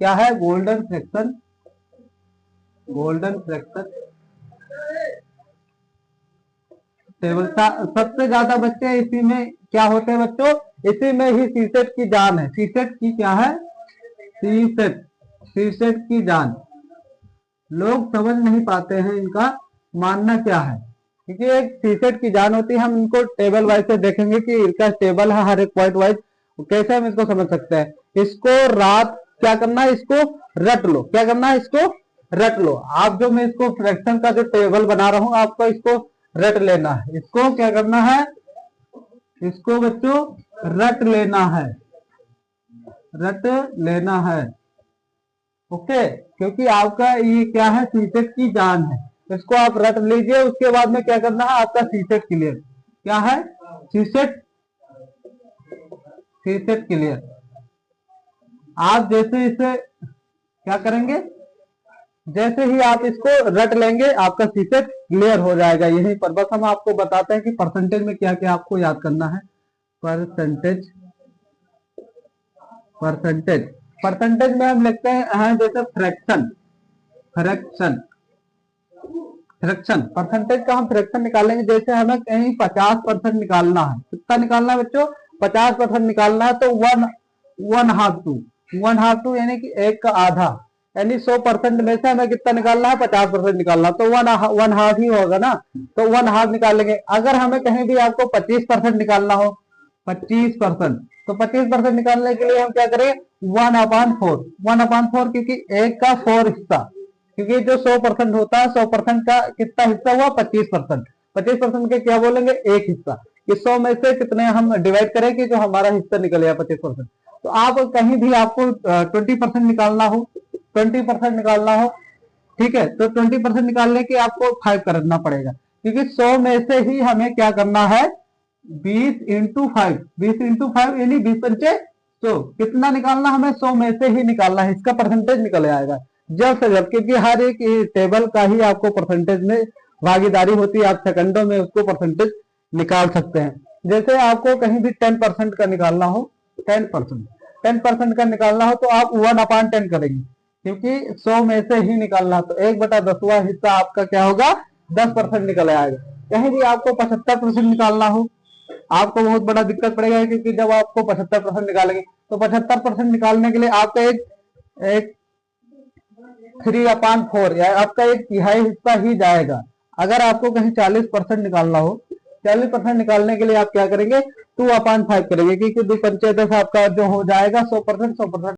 क्या है, golden fraction. Golden fraction table सबसे ज्यादा बच्चे इसी में क्या होते हैं बच्चों, इसी में ही सीसेट की जान है। सीसेट की क्या है, सीसेट, सीसेट की जान। लोग समझ नहीं पाते हैं इनका मानना क्या है, क्योंकि एक सीसेट की जान होती है। हम इनको टेबल वाइज से देखेंगे कि इनका टेबल है हर एक पॉइंट वाइज, कैसे हम इसको समझ सकते हैं। इसको रात क्या करना है, इसको रट लो। क्या करना है, इसको रट लो। आप जो मैं इसको फ्रैक्शन का जो टेबल बना रहा हूं, आपको इसको रट लेना है। इसको क्या करना है, इसको बच्चों रट लेना है, रट लेना है। ओके, क्योंकि आपका ये क्या है, सीसेट की जान है। इसको आप रट लीजिए, उसके बाद में क्या करना है, आपका सीसेट क्लियर। क्या है, सीसेट, सीसेट क्लियर। आप जैसे इसे क्या करेंगे, जैसे ही आप इसको रट लेंगे आपका सीसेट क्लियर हो जाएगा। यहीं पर बस हम आपको बताते हैं कि परसेंटेज में क्या क्या आपको याद करना है। परसेंटेज, परसेंटेज, परसेंटेज में हम लिखते हैं जैसे फ्रैक्शन, फ्रैक्शन, फ्रैक्शन। परसेंटेज का हम फ्रैक्शन निकालेंगे। जैसे हमें कहीं 50% निकालना है, कितना निकालना है बच्चों, 50% निकालना है, तो one half two, one half two यानी कि एक का आधा, यानी 100% में से हमें कितना निकालना है, 50% निकालना, तो वन हाफ ही होगा ना, तो वन हाफ निकालेंगे। अगर हमें कहीं भी आपको 25% निकालना हो, 25%, तो 25% निकालने के लिए हम क्या करें, 1/4, 1/4, क्योंकि एक का 4 हिस्सा, क्योंकि जो 100% होता है 100% का कितना हिस्सा हुआ, 25%। 25% के क्या बोलेंगे, एक हिस्सा। इस 100 में से कितने हम डिवाइड करें कि जो हमारा हिस्सा निकलेगा 25%। तो आप कहीं भी आपको 20% निकालना हो, 20% निकालना हो, ठीक है, तो 20% निकालने के आपको 5 करना पड़ेगा, क्योंकि 100 में से ही हमें क्या करना है, 20 × 5, 20 × 5 यानी 20×5 100। कितना निकालना हमें, 100 में से ही निकालना है, इसका परसेंटेज निकल आएगा जब से जब, क्योंकि हर एक टेबल का ही आपको परसेंटेज में भागीदारी होती है। आप सेकंडों में उसको परसेंटेज निकाल सकते हैं। जैसे आपको कहीं भी 10% का निकालना हो, 10%, 10% का निकालना हो, तो आप 1/10 करेंगे, क्योंकि 100 में से ही निकालना, तो 1/10वां हिस्सा आपका क्या होगा, 10% निकल आएगा। कहीं भी आपको 75% निकालना हो, आपको बहुत बड़ा दिक्कत पड़ेगा, क्योंकि जब आपको 75% निकालेंगे, तो 75% निकालने के लिए आपका एक 3/4 या आपका एक तिहाई हिस्सा ही जाएगा। अगर आपको कहीं 40% निकालना हो, 40% निकालने के लिए आप क्या करेंगे, 2/5 करेंगे, क्योंकि 2×5 आपका जो हो जाएगा 100%, 100%